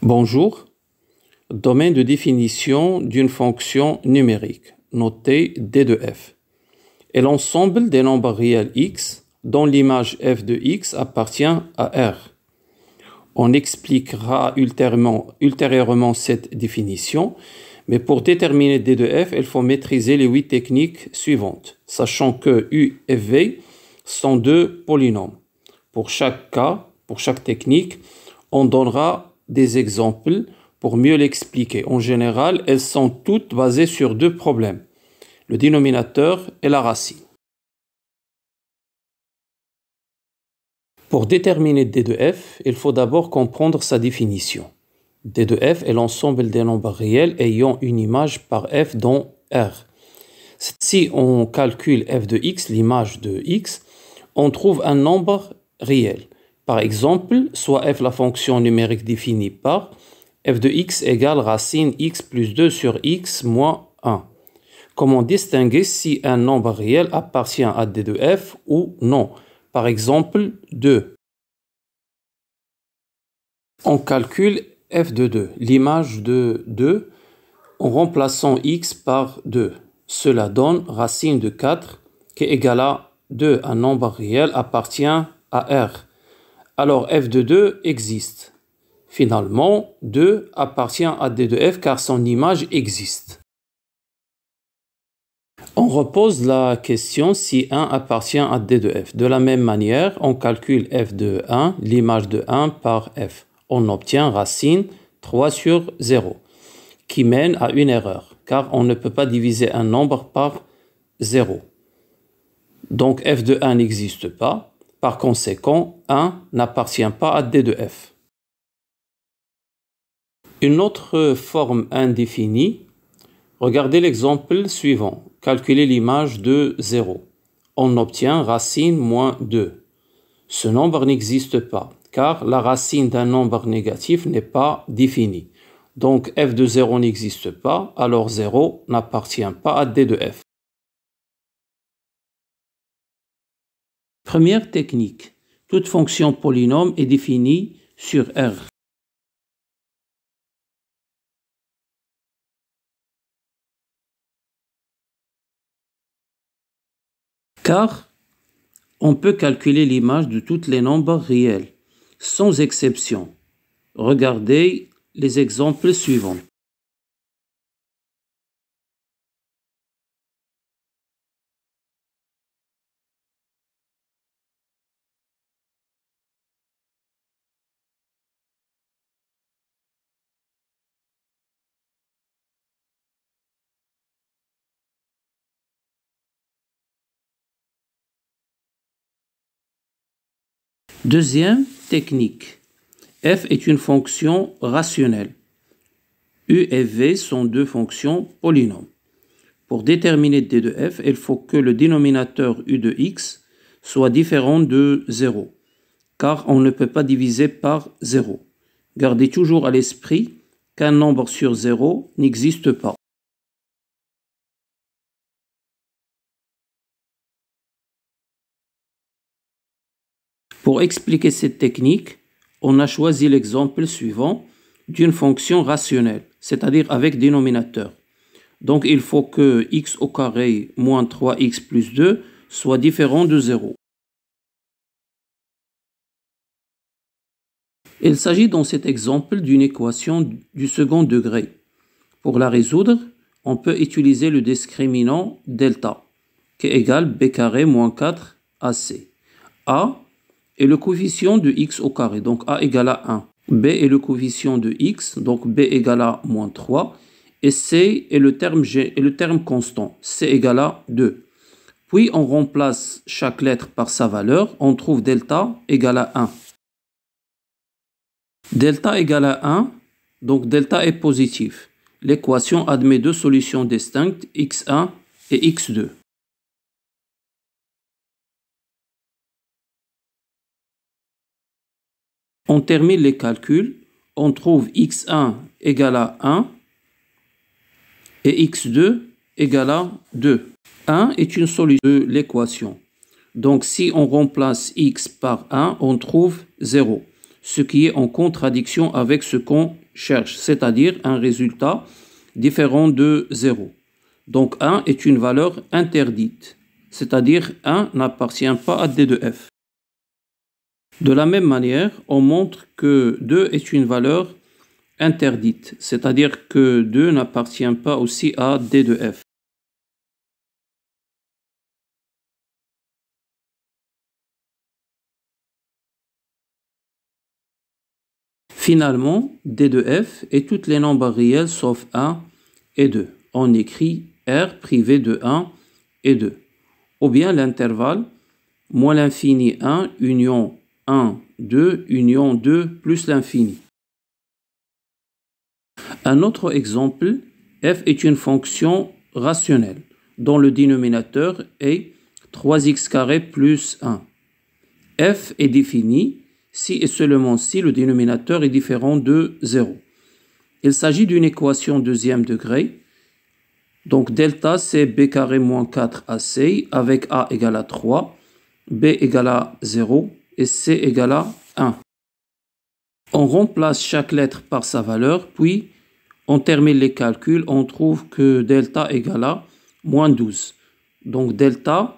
Bonjour. Domaine de définition d'une fonction numérique, notée D de f, est l'ensemble des nombres réels x dont l'image f de x appartient à R. On expliquera ultérieurement cette définition, mais pour déterminer D de f, il faut maîtriser les 8 techniques suivantes, sachant que U et V sont deux polynômes. Pour chaque cas, pour chaque technique, on donnera des exemples pour mieux l'expliquer. En général, elles sont toutes basées sur deux problèmes, le dénominateur et la racine. Pour déterminer D de f, il faut d'abord comprendre sa définition. D de f est l'ensemble des nombres réels ayant une image par f dans R. Si on calcule f de x, l'image de x, on trouve un nombre réel. Par exemple, soit f la fonction numérique définie par f de x égale racine x plus 2 sur x moins 1. Comment distinguer si un nombre réel appartient à D de f ou non? Par exemple, 2. On calcule f de 2, l'image de 2, en remplaçant x par 2. Cela donne racine de 4 qui est égale à 2. Un nombre réel appartient à R. Alors f de 2 existe. Finalement, 2 appartient à D de f car son image existe. On repose la question si 1 appartient à D de f. De la même manière, on calcule f de 1, l'image de 1 par f. On obtient racine 3 sur 0, qui mène à une erreur, car on ne peut pas diviser un nombre par 0. Donc f de 1 n'existe pas. Par conséquent, 1 n'appartient pas à D de f. Une autre forme indéfinie, regardez l'exemple suivant. Calculez l'image de 0. On obtient racine moins 2. Ce nombre n'existe pas, car la racine d'un nombre négatif n'est pas définie. Donc f de 0 n'existe pas, alors 0 n'appartient pas à D de f. Première technique. Toute fonction polynôme est définie sur R. Car on peut calculer l'image de tous les nombres réels, sans exception. Regardez les exemples suivants. Deuxième technique. F est une fonction rationnelle. U et V sont deux fonctions polynômes. Pour déterminer D de f, il faut que le dénominateur U de x soit différent de 0, car on ne peut pas diviser par 0. Gardez toujours à l'esprit qu'un nombre sur 0 n'existe pas. Pour expliquer cette technique, on a choisi l'exemple suivant d'une fonction rationnelle, c'est-à-dire avec dénominateur. Donc il faut que x au carré moins 3x plus 2 soit différent de 0. Il s'agit dans cet exemple d'une équation du second degré. Pour la résoudre, on peut utiliser le discriminant delta, qui est égal b carré moins 4ac. A est le coefficient de x au carré, donc a égale à 1. B est le coefficient de x, donc b égale à moins 3. Et c est le terme constant, c égale à 2. Puis on remplace chaque lettre par sa valeur, on trouve delta égale à 1. Delta égale à 1, donc delta est positif. L'équation admet deux solutions distinctes, x1 et x2. On termine les calculs, on trouve x1 égale à 1 et x2 égale à 2. 1 est une solution de l'équation. Donc si on remplace x par 1, on trouve 0, ce qui est en contradiction avec ce qu'on cherche, c'est-à-dire un résultat différent de 0. Donc 1 est une valeur interdite, c'est-à-dire 1 n'appartient pas à D de f. De la même manière, on montre que 2 est une valeur interdite, c'est-à-dire que 2 n'appartient pas aussi à D de f. Finalement, D de f est toutes les nombres réels sauf 1 et 2. On écrit R privé de 1 et 2. Ou bien l'intervalle moins l'infini 1 union 1, 2 union 2 plus l'infini. Un autre exemple, f est une fonction rationnelle dont le dénominateur est 3x carré plus 1. f est défini si et seulement si le dénominateur est différent de 0. Il s'agit d'une équation deuxième degré. Donc delta c'est b carré moins 4ac avec a égale à 3, b égale à 0 et c égale à 1. On remplace chaque lettre par sa valeur, puis on termine les calculs, on trouve que delta égale à moins 12. Donc delta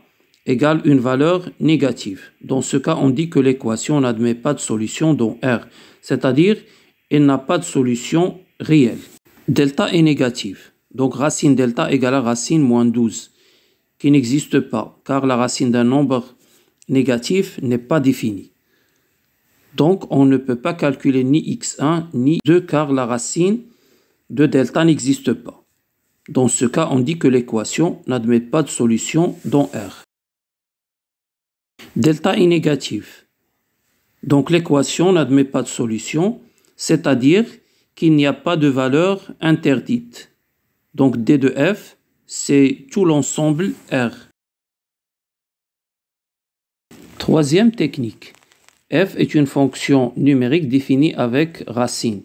égale une valeur négative. Dans ce cas, on dit que l'équation n'admet pas de solution dans R, c'est-à-dire elle n'a pas de solution réelle. Delta est négative, donc racine delta égale à racine moins 12, qui n'existe pas, car la racine d'un nombre négatif n'est pas définie. Donc on ne peut pas calculer ni x1 ni 2 car la racine de delta n'existe pas. Dans ce cas, on dit que l'équation n'admet pas de solution dans R. Delta est négative. Donc l'équation n'admet pas de solution, c'est-à-dire qu'il n'y a pas de valeur interdite. Donc D de f, c'est tout l'ensemble R. Troisième technique. F est une fonction numérique définie avec racine,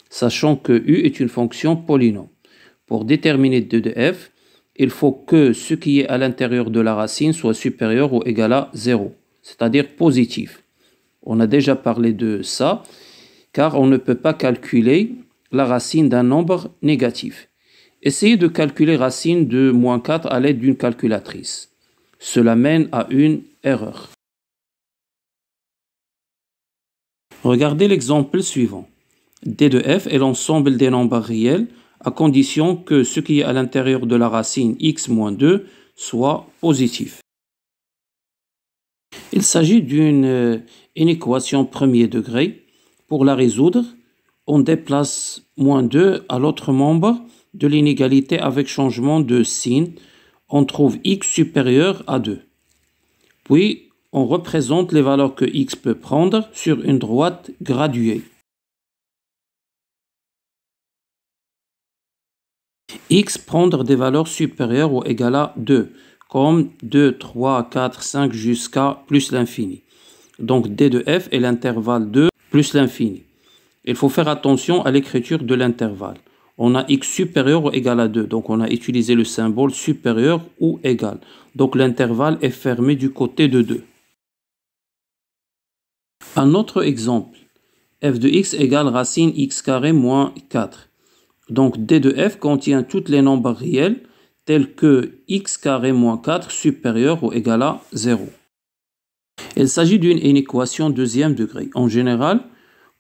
sachant que U est une fonction polynôme. Pour déterminer D de f, il faut que ce qui est à l'intérieur de la racine soit supérieur ou égal à 0, c'est-à-dire positif. On a déjà parlé de ça, car on ne peut pas calculer la racine d'un nombre négatif. Essayez de calculer racine de moins 4 à l'aide d'une calculatrice. Cela mène à une erreur. Regardez l'exemple suivant. D de f est l'ensemble des nombres réels à condition que ce qui est à l'intérieur de la racine x moins 2 soit positif. Il s'agit d'une inéquation premier degré. Pour la résoudre, on déplace moins 2 à l'autre membre de l'inégalité avec changement de signe. On trouve x supérieur à 2. Puis, on représente les valeurs que x peut prendre sur une droite graduée. X prendre des valeurs supérieures ou égales à 2, comme 2, 3, 4, 5 jusqu'à plus l'infini. Donc D de f est l'intervalle 2 plus l'infini. Il faut faire attention à l'écriture de l'intervalle. On a x supérieur ou égal à 2, donc on a utilisé le symbole supérieur ou égal. Donc l'intervalle est fermé du côté de 2. Un autre exemple, f de x égale racine x carré moins 4. Donc D de f contient tous les nombres réels tels que x carré moins 4 supérieur ou égal à 0. Il s'agit d'une inéquation deuxième degré. En général,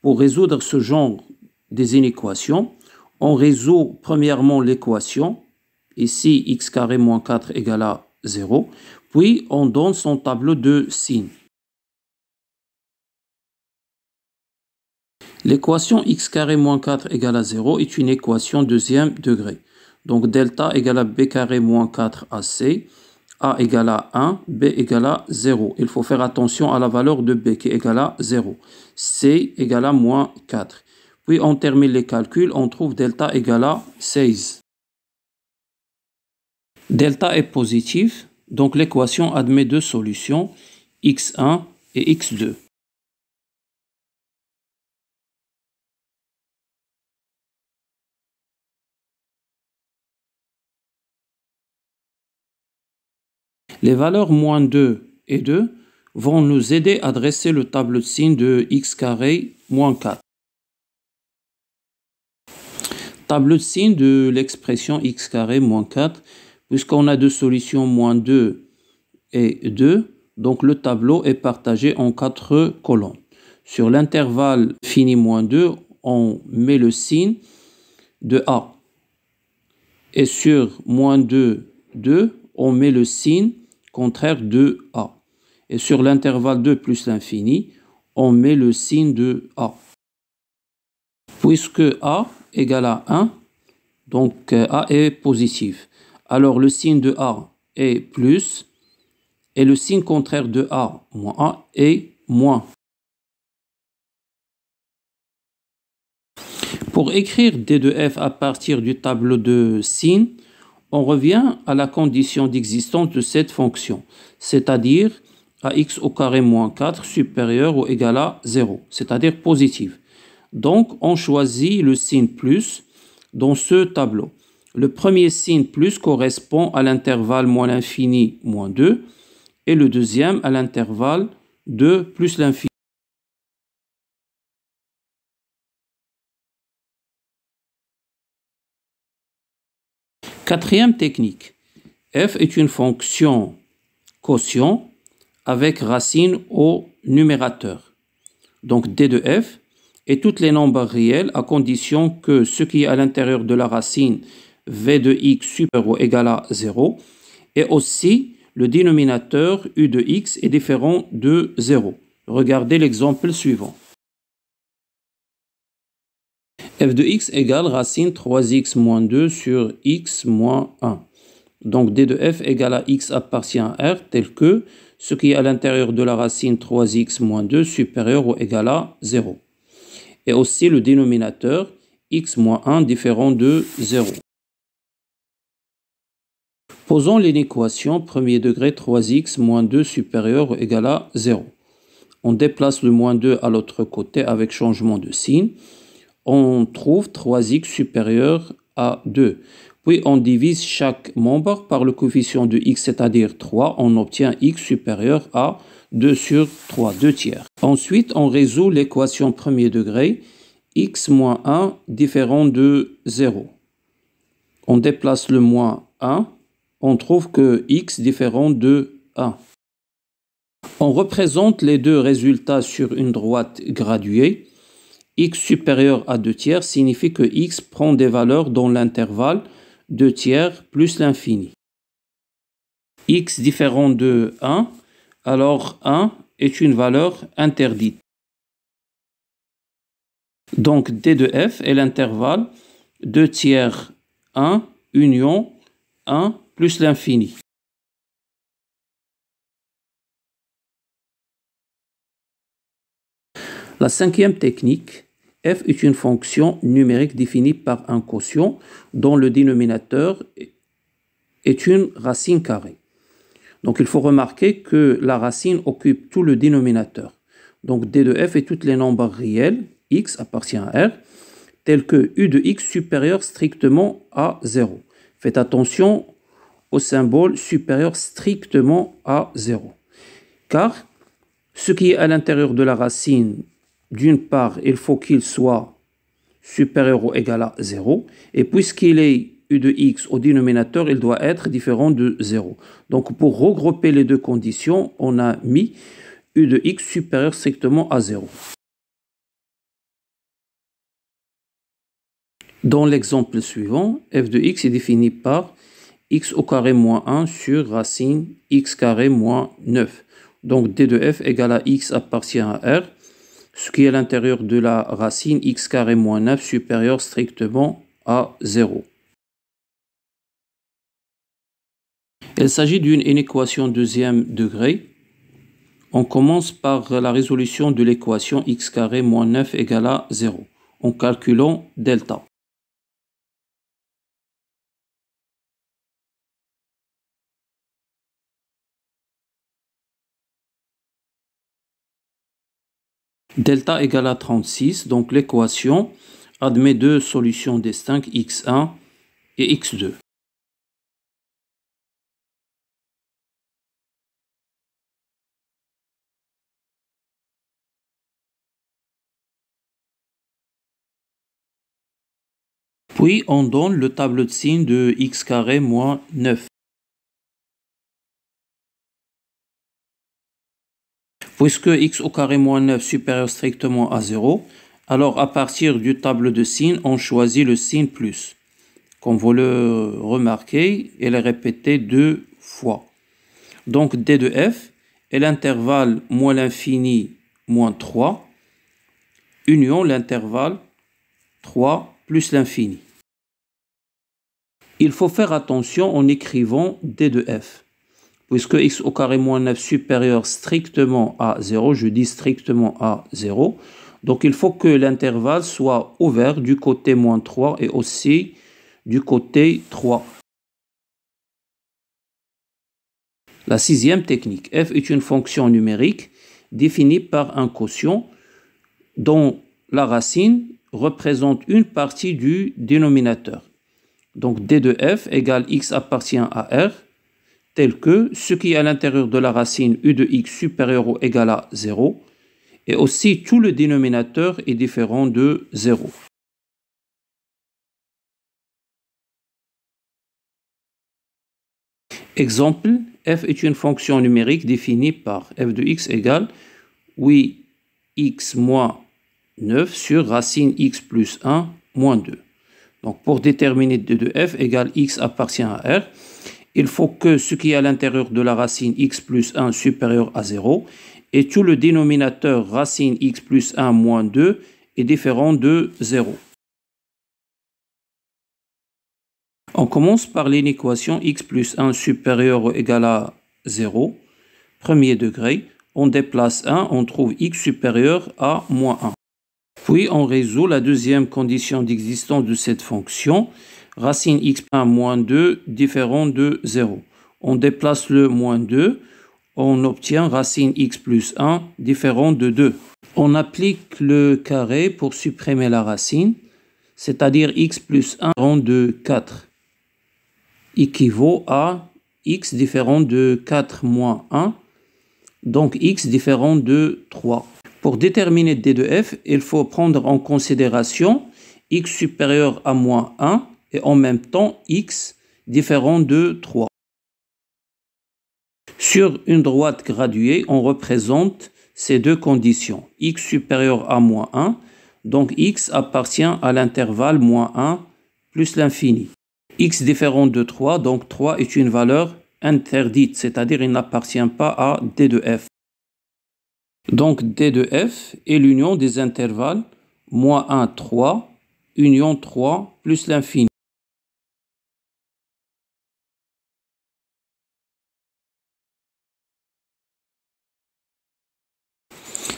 pour résoudre ce genre des inéquations, on résout premièrement l'équation, ici x carré moins 4 égale à 0, puis on donne son tableau de signes. L'équation x carré moins 4 égale à 0 est une équation deuxième degré. Donc delta égale à b carré moins 4ac, a égale à 1, b égale à 0. Il faut faire attention à la valeur de b qui est égale à 0. c égale à moins 4. Puis on termine les calculs, on trouve delta égale à 16. Delta est positif, donc l'équation admet deux solutions, x1 et x2. Les valeurs moins 2 et 2 vont nous aider à dresser le tableau de signes de x carré moins 4. Tableau de signe de l'expression x carré moins 4, puisqu'on a deux solutions moins 2 et 2, donc le tableau est partagé en 4 colonnes. Sur l'intervalle fini moins 2, on met le signe de A. Et sur moins 2, 2, on met le signe contraire de A. Et sur l'intervalle 2 plus l'infini, on met le signe de A. Puisque A égale à 1, donc A est positif. Alors le signe de A est plus et le signe contraire de A moins A est moins. Pour écrire D de F à partir du tableau de signes, on revient à la condition d'existence de cette fonction, c'est-à-dire ax au carré moins 4 supérieur ou égal à 0, c'est-à-dire positif. Donc, on choisit le signe plus dans ce tableau. Le premier signe plus correspond à l'intervalle moins l'infini moins 2 et le deuxième à l'intervalle 2 plus l'infini. Quatrième technique. F est une fonction quotient avec racine au numérateur. Donc D de F et toutes les nombres réels à condition que ce qui est à l'intérieur de la racine v de x supérieur ou égal à 0 et aussi le dénominateur u de x est différent de 0. Regardez l'exemple suivant. F de x égale racine 3x moins 2 sur x moins 1. Donc D de F égale à x appartient à R tel que ce qui est à l'intérieur de la racine 3x moins 2 supérieur ou égal à 0. Et aussi le dénominateur x moins 1 différent de 0. Posons l'inéquation premier degré 3x moins 2 supérieur ou égal à 0. On déplace le moins 2 à l'autre côté avec changement de signe. On trouve 3x supérieur à 2. Puis on divise chaque membre par le coefficient de x, c'est-à-dire 3. On obtient x supérieur à 2 sur 3, 2 tiers. Ensuite, on résout l'équation premier degré x moins 1 différent de 0. On déplace le moins 1. On trouve que x différent de 1. On représente les deux résultats sur une droite graduée. X supérieur à 2 tiers signifie que x prend des valeurs dans l'intervalle 2 tiers plus l'infini. X différent de 1, alors 1 est une valeur interdite. Donc D de F est l'intervalle 2 tiers 1 union 1 plus l'infini. La cinquième technique, f est une fonction numérique définie par un quotient dont le dénominateur est une racine carrée. Donc il faut remarquer que la racine occupe tout le dénominateur. Donc d de f et tous les nombres réels, x appartient à R, tels que u de x supérieur strictement à 0. Faites attention au symbole supérieur strictement à 0. Car ce qui est à l'intérieur de la racine, d'une part, il faut qu'il soit supérieur ou égal à 0. Et puisqu'il est u de x au dénominateur, il doit être différent de 0. Donc pour regrouper les deux conditions, on a mis u de x supérieur strictement à 0. Dans l'exemple suivant, f de x est défini par x au carré moins 1 sur racine x carré moins 9. Donc d de f égale à x appartient à R, ce qui est à l'intérieur de la racine x carré moins 9 supérieur strictement à 0. Il s'agit d'une inéquation deuxième degré. On commence par la résolution de l'équation x carré moins 9 égale à 0 en calculant delta. Delta égale à 36, donc l'équation admet deux solutions distinctes x1 et x2. Puis on donne le tableau de signes de x carré moins 9. Puisque x au carré moins 9 supérieur strictement à 0, alors à partir du tableau de signes, on choisit le signe plus. Comme vous le remarquez, elle est répétée 2 fois. Donc d de f est l'intervalle moins l'infini moins 3, union l'intervalle 3 plus l'infini. Il faut faire attention en écrivant d de f. Puisque x au carré moins 9 supérieur strictement à 0, je dis strictement à 0, donc il faut que l'intervalle soit ouvert du côté moins 3 et aussi du côté 3. La sixième technique, f est une fonction numérique définie par un quotient dont la racine représente une partie du dénominateur. Donc d de f égale x appartient à r, tel que ce qui est à l'intérieur de la racine u de x supérieur ou égal à 0, et aussi tout le dénominateur est différent de 0. Exemple, f est une fonction numérique définie par f de x égale 8x moins 9 sur racine x plus 1 moins 2. Donc pour déterminer d de f égale x appartient à r, il faut que ce qui est à l'intérieur de la racine x plus 1 supérieur à 0 et tout le dénominateur racine x plus 1 moins 2 est différent de 0. On commence par l'inéquation x plus 1 supérieur ou égal à 0, premier degré. On déplace 1, on trouve x supérieur à moins 1. Puis on résout la deuxième condition d'existence de cette fonction. Racine x plus 1 moins 2 différent de 0. On déplace le moins 2, on obtient racine x plus 1 différent de 2. On applique le carré pour supprimer la racine, c'est-à-dire x plus 1 différent de 4 équivaut à x différent de 4 moins 1, donc x différent de 3. Pour déterminer d de f, il faut prendre en considération x supérieur à moins 1 et en même temps x différent de 3. Sur une droite graduée, on représente ces deux conditions. X supérieur à moins 1, donc x appartient à l'intervalle moins 1 plus l'infini. X différent de 3, donc 3 est une valeur interdite, c'est-à-dire il n'appartient pas à d de f. Donc d de f est l'union des intervalles moins 1, 3, union 3 plus l'infini.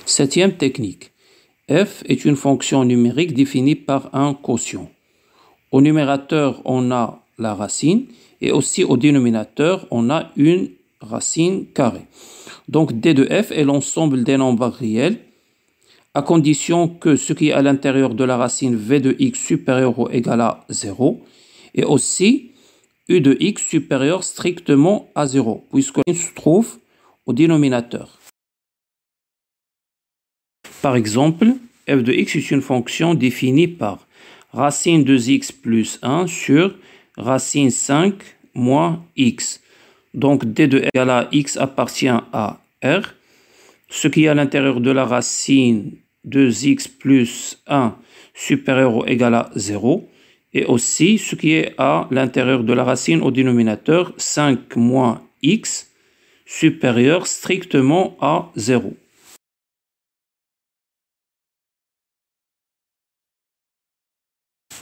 Septième technique. F est une fonction numérique définie par un quotient. Au numérateur, on a la racine et aussi au dénominateur, on a une racine carrée. Donc d de f est l'ensemble des nombres réels à condition que ce qui est à l'intérieur de la racine v de x supérieur ou égal à 0 et aussi u de x supérieur strictement à 0 puisqu'il se trouve au dénominateur. Par exemple, f de x est une fonction définie par racine de x plus 1 sur racine 5 moins x. Donc d de f égale à x appartient à r. Ce qui est à l'intérieur de la racine de x plus 1 supérieur ou égal à 0. Et aussi ce qui est à l'intérieur de la racine au dénominateur 5 moins x supérieur strictement à 0.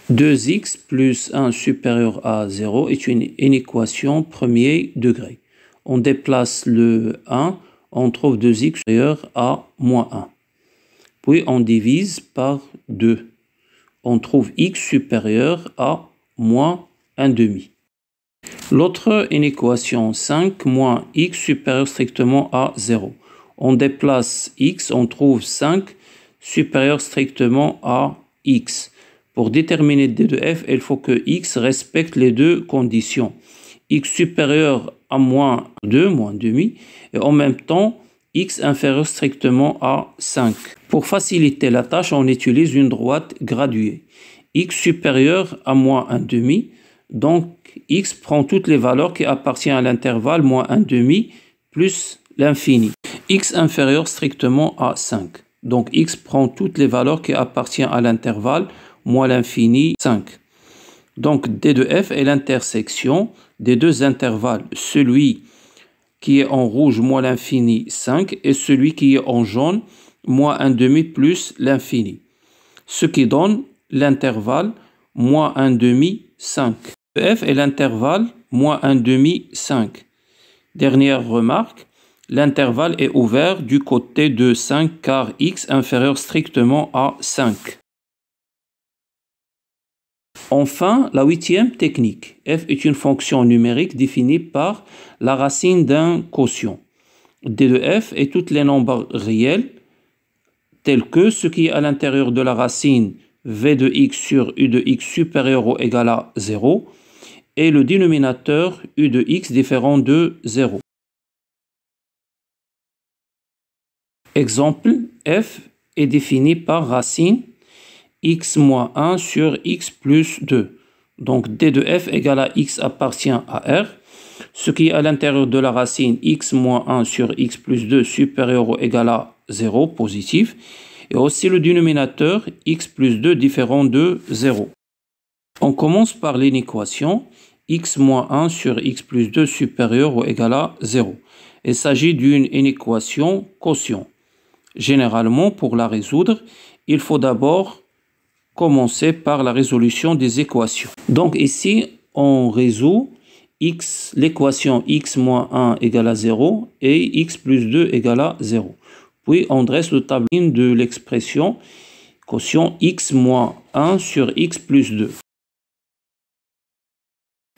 « 2x plus 1 supérieur à 0 est une inéquation premier degré. On déplace le 1, on trouve 2x supérieur à moins 1. Puis on divise par 2. On trouve x supérieur à moins 1 demi. L'autre inéquation 5 moins x supérieur strictement à 0. On déplace x, on trouve 5 supérieur strictement à x. Pour déterminer d de f, il faut que x respecte les deux conditions. X supérieur à moins 2, moins demi, et en même temps, x inférieur strictement à 5. Pour faciliter la tâche, on utilise une droite graduée. x supérieur à moins 1 demi. Donc, x prend toutes les valeurs qui appartiennent à l'intervalle moins 1 demi plus l'infini. X inférieur strictement à 5. Donc, x prend toutes les valeurs qui appartiennent à l'intervalle moins l'infini 5. Donc, D de f est l'intersection des deux intervalles. Celui qui est en rouge moins l'infini 5 et celui qui est en jaune moins 1 demi plus l'infini. Ce qui donne l'intervalle moins 1 demi 5. F est l'intervalle moins 1 demi 5. Dernière remarque, l'intervalle est ouvert du côté de 5 car x inférieur strictement à 5. Enfin, la huitième technique. F est une fonction numérique définie par la racine d'un quotient. D de f est tous les nombres réels tels que ce qui est à l'intérieur de la racine v de x sur u de x supérieur ou égal à 0 et le dénominateur u de x différent de 0. Exemple, f est défini par racine x moins 1 sur x plus 2. Donc d de f égale à x appartient à R. Ce qui est à l'intérieur de la racine x moins 1 sur x plus 2 supérieur ou égal à 0 positif. Et aussi le dénominateur x plus 2 différent de 0. On commence par l'inéquation x moins 1 sur x plus 2 supérieur ou égal à 0. Il s'agit d'une inéquation quotient. Généralement, pour la résoudre, il faut d'abord commencer par la résolution des équations. Donc ici, on résout l'équation x moins 1 égale à 0 et x plus 2 égale à 0. Puis on dresse le tableau de l'expression quotient x moins 1 sur x plus 2.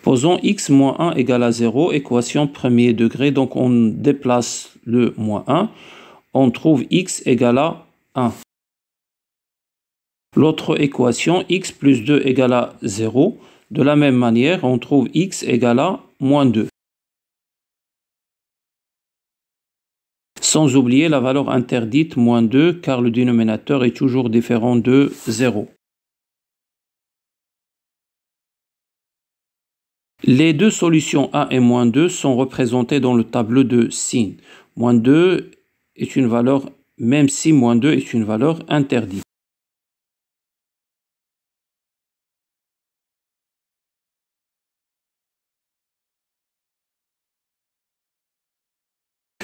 Posons x moins 1 égale à 0, équation premier degré, donc on déplace le moins 1, on trouve x égale à 1. L'autre équation, x plus 2 égale à 0, de la même manière, on trouve x égale à moins 2. Sans oublier la valeur interdite, moins 2, car le dénominateur est toujours différent de 0. Les deux solutions 1 et moins 2 sont représentées dans le tableau de signes. Moins 2 est une valeur, même si moins 2 est une valeur interdite.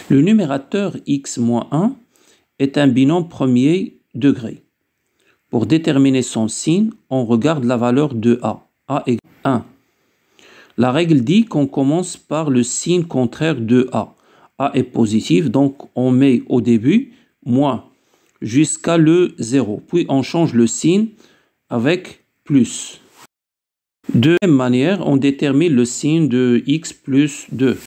Le numérateur x moins 1 est un binôme premier degré. Pour déterminer son signe, on regarde la valeur de a. A égale 1. La règle dit qu'on commence par le signe contraire de a. A est positif, donc on met au début moins jusqu'à le 0. Puis on change le signe avec plus. De la même manière, on détermine le signe de x plus 2.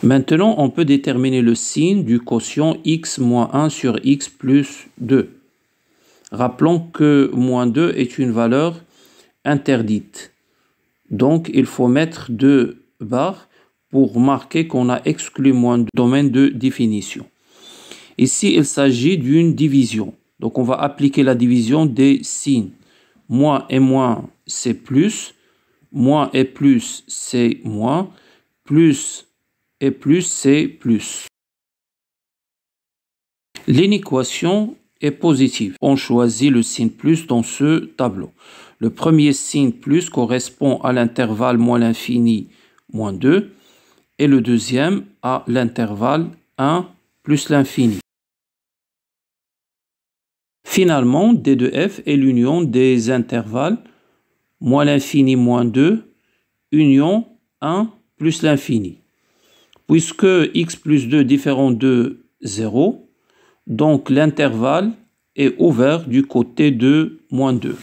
Maintenant, on peut déterminer le signe du quotient x moins 1 sur x plus 2. Rappelons que moins 2 est une valeur interdite. Donc, il faut mettre 2 barres pour marquer qu'on a exclu moins 2 du domaine de définition. Ici, il s'agit d'une division. Donc, on va appliquer la division des signes. Moins et moins, c'est plus. Moins et plus, c'est moins. Plus et plus, c'est plus. L'inéquation est positive. On choisit le signe plus dans ce tableau. Le premier signe plus correspond à l'intervalle moins l'infini moins 2 et le deuxième à l'intervalle 1 plus l'infini. Finalement, D de f est l'union des intervalles moins l'infini moins 2 union 1 plus l'infini. Puisque x plus 2 différent de 0, donc l'intervalle est ouvert du côté de moins 2.